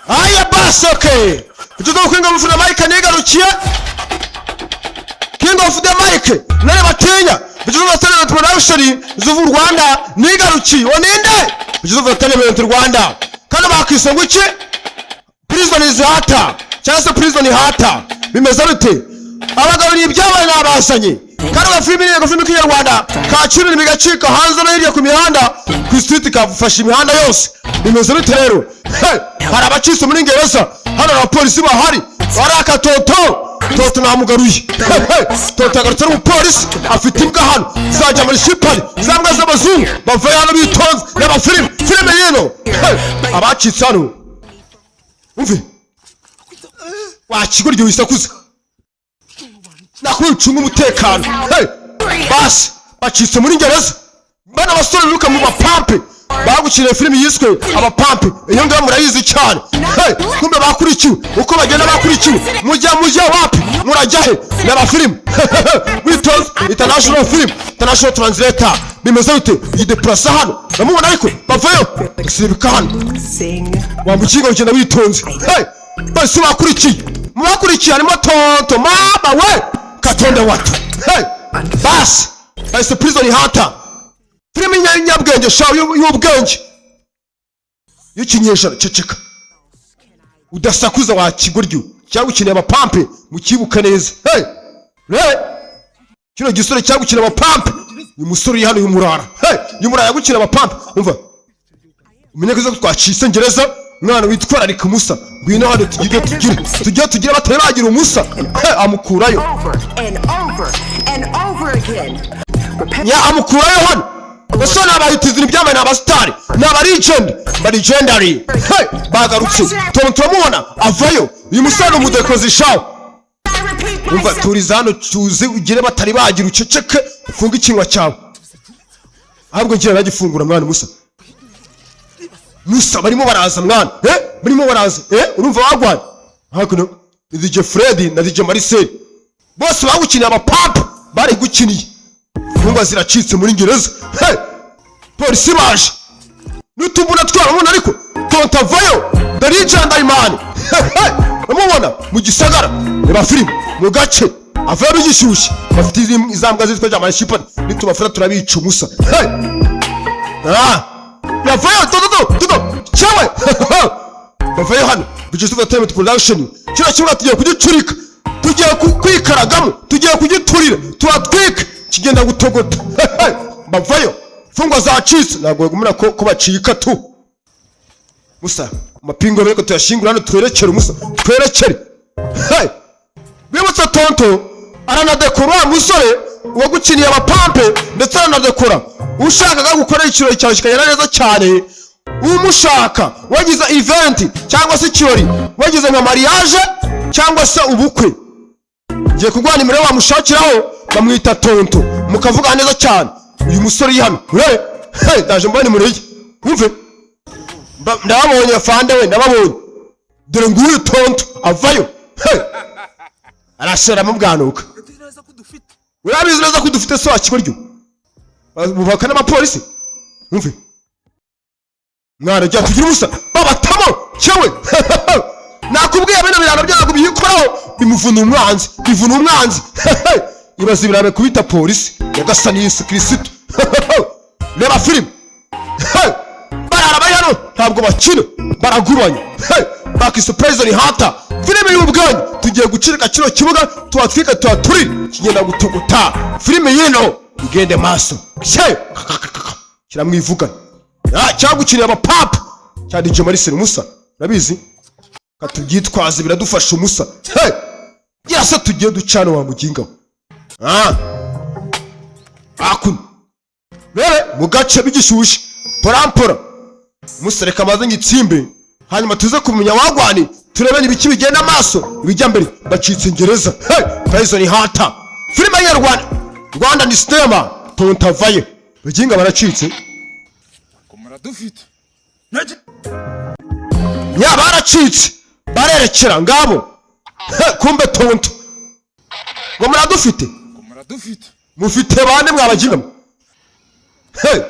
aya basi okay tuzo kwinga mufuna Mike nigarukiye King of the Mike nare batinya bijuzo talent production zuvu Rwanda nigarukiye oninde bijuzo talent Rwanda kana bakisonga iki prison is hata cyangwa prison hata bimeze bite abagabo ni ibyabaye nabasanye kandi bafilimi k'inyarwanda kaciro n'imigacika hanze no hirya ku mihanda ku street kafasha imihanda yose bimeze bite rero hari abacitse muri Ngereza hano abapolisi bahari baraka toto namugaruye toto agarutse n'umupolisi afite imbwa hano zajya muri shipali zambwa z'abazungu bavuye hano bitonze n'abafilimi filime yino abacitse hano umve wakigurye wisakuza nakwicunga umutekano basi bacitse muri Ngereza bana basore ruka mu mapampe bagukiriye filimi yiswe abapampe iyo ngaho murayizi cyane kumbe bakurikiwe uko bagenda bakurikiwe mujya wapi murajyahe n'abafilimi witonze international translator bimeze bite yideplasa hano namubona ariko bavayo sibika hano wamukinga ugenda witonze basi bakurikiye harimo tonto mama we katonde watu basi prison hata filimi nyabwenge shawo y'ubwenge y'ikinyesha ceceka udasakuza wa kiguryo cyangwa ukeneye abapampe mukibuka neza kino gisore cyangwa ukeneye abapampe uyu musore hano y'umurara y'umurara yagukira abapampe umva umenye ko twacise Ngereza mwana witwararika umusa ngwino hano tugire batari bagira umusa amukurayo amukurayo hano ese n'abahitizi n'ibyamaye n'abasitari n'abarigendary bagarutse turamubona avayo uyu musore umudekozi shawo umva turiza hano cyuze ugire batari bagira uceceke ufunga ikinwa cyawe ahubwo ngira nagifungura mwana Musa barimo baraza mwana barimo baraza urumva wagwana hakuno DJ Freddy na DJ Marcel bose bagukiniye abapampa bari gukiniye funga ziracitse muri Ngereza polisi baje n'utubuna twaramubona ariko tontavayo darijandayimani bamubona mu gisagara reba filime mu gace avayo bigishyushye bafite izambwa zitwa jamani shipani nitubafata turabica umusa yavayo todo cyawe bavayo hano bigishyushye talent production kira kimwe tugiye kugicurika tugiye kwikaragamo tugiye kugiturira turatwika kigenda gutogota bavayo fungwa zacitse ntabwo gumira ko bacika tu musa mapingo bereko tuyashingura hano twerekere umusa twerekere bibutsa tonto aranadekora musore wagukiniye abapampe ndetse aranadekora ushaka gukora ikirori cyawe kikagenda neza cyane umushaka wagize event cyangwa se ikirori wagize nka mariage cyangwa se ubukwe ngiye kugwana imere wamushakiraho bamwita tonto mukavuga neza cyane uyu musore yihano ndaje mbone mureye umve ndababonye fande we ndababonye dore nguyu tonto avayo arashera mu bwanuka urabizi neza ko dufite so akiburyo bubaka n'abapolisi umve mwana jya tugira umusa babatamo cyewe nakubwiye bino birano byago biyikoraho bivuna umwanzi ibaze birabe kubita polisi yagasani Yesu Kristo reba filime barara bayano ntabwo bakina baraguranye bakise prison hata filime y'ubwanyu tugiye gucirika kino kibuga tuwatwika tuwaturira kigenda gutuguta filime yino igende maso kiramwivugana cyangwa ukiriye abapapa cya DJ Marcel Musa urabizi katubyitwaze biradufasha umusa yasa tugiye ducana wa mugingaho akun rere mu gace bigishyushye porampora musereka amaze ngitsimbe hanyuma tuze kumenya wagwani turebe ibiki bigenda amaso ibijya mbere bacitse Ngereza prison hata filime ya Rwanda ni cinema tontavaye baginga baracitse komara dufite ya baracitse barerekera ngabo kumbe tonto ngo muradufite mufite bande mwabaginga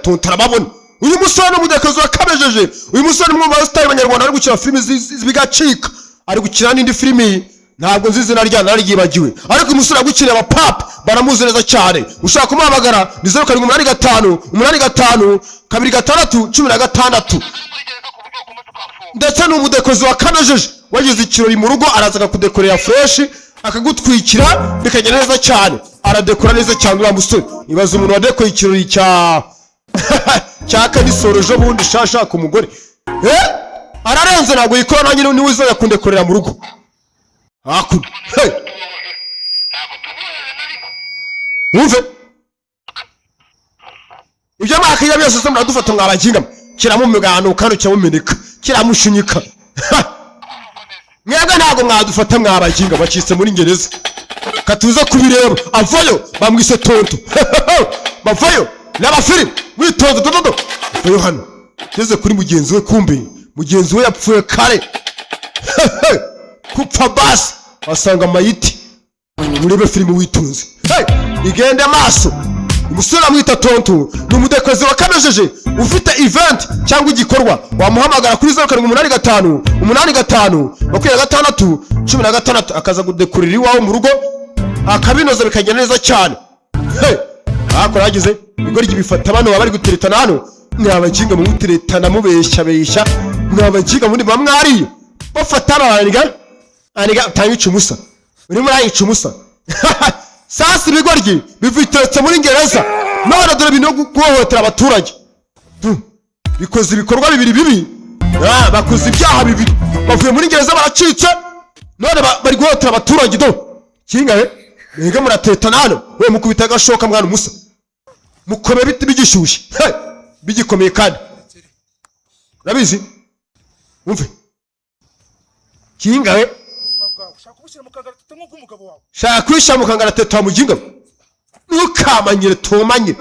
tonto arababona uyu musore n'umudekozi wakabejeje. Uyu musore ni umwe mu style abanyarwanda ari gukina filimi zibigacika, ari gukina n'indi filimi ntabwo nzi izina rya naryibagiwe, ariko uyu musore agukina aba pap baramuzi neza cyane. Ushaka kumuhamagara ni 0785 85 26 16 ndetse n'umudekozi wakabejeje wagize ikirori mu rugo araza akakudekorera fresh akagutwikira bikagenda neza cyane, aradekora neza cyane uriya musore. Ibaza umuntu wadekoye ikirori cya kanisoro ejo bundi shashaka umugore ararenze, ntabwo yikora nanjye niwe uza yakundekorera mu rugo hakuno. Wumve ibyo mwakira byose se muradufata mwabaginga kiramumugano kandi cyamumeneka kiramushinyika. Mwebwe ntabwo mwadufata mwabaginga bacitse muri ngereza katuza kubireba. Avayo bamwise tonto bavayo n'abafilimi witonze dododo vayo hano teze kuri mugenzi we, kumbe mugenzi we yapfuye kare kupfa basi wasanga amayiti. Murebe filimi witonze igende amaso. Umusore amwita tonto ni umudekozi wakabejeje ufite event cyangwa igikorwa, wamuhamagara kuri 0785 85 26 16 akaza kudekorera iwawe mu rugo akabinoza bikagenda neza cyane. Akora yagize igori gibifata bano bari guteretana hano, mwabaginga mu guteretana mubeshya mwabaginga muri bamwari bafata aniga tangica umusa uri muri ayica umusa. Sasa ibigoryi biviteretse muri ngereza none dore bino guhohotera abaturage, bikoze ibikorwa bibiri bibi, bakoze ibyaha bibiri, bavuye muri ngereza baracitse none bari guhohotera abaturage. Do kingahe mwege muratetana hano, we mukubita agashoka mwana umusa mukome biti bigishyushye bigikomeye kandi urabizi. Umve kingahe shaka kwisha mukangara teta muginga nukamanyire tomanye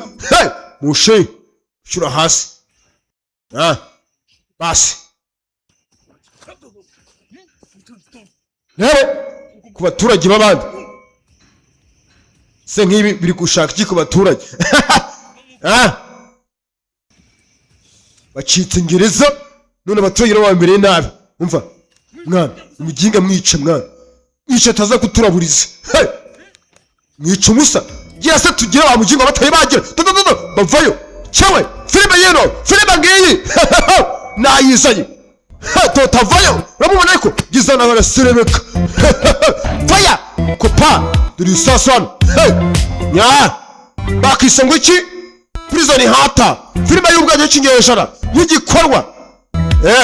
mushe shura hasi basi ku baturage babandi se nk'ibi biri gushaka iki ku baturage bacitse ngereza none abaturage nabo bambereye nabi. Umva mwana umuginga mwice mwana mwice taza kuturaburiza mwice umusa gira se tugire wa muginga bataye bagira dododo bavayo cyewe filime yeno filime ngiyi nayizanye totavayo ramubona ariko gizana baraserebeka faya kopa duri sasano nya bakisangwa iki prison hata filime y'ubwage cy'ingeshara y'igikorwa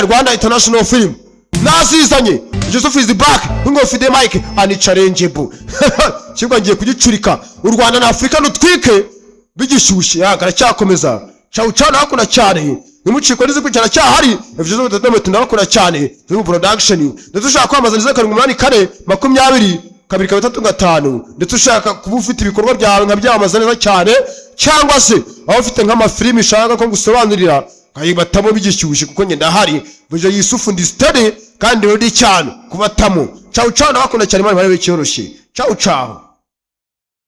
Rwanda International Film nazizanye Joseph is back ngo fide Mike ani challengeable kibwa ngiye kugicurika u Rwanda na Afrika nutwike bigishyushye garacyakomeza cyawu cyane hakuna cyane nimuciko nizi kucyana cyahari evuze ngo ndabakora cyane zo production ndetse ushaka kwamazaniza 8 20 2 ndetse ushaka kuba ufite ibikorwa byawe nka byamaza neza cyane cyangwa se aho ufite nk'amafilimi ushaka ko gusobanurira kayibatamo bigishyushye kuko nge ndahari buje Yusufu ndi steady kandi rodi cyane kubatamo cyawu cyane bakunda cyane mari cyoroshye cyawu cyaho.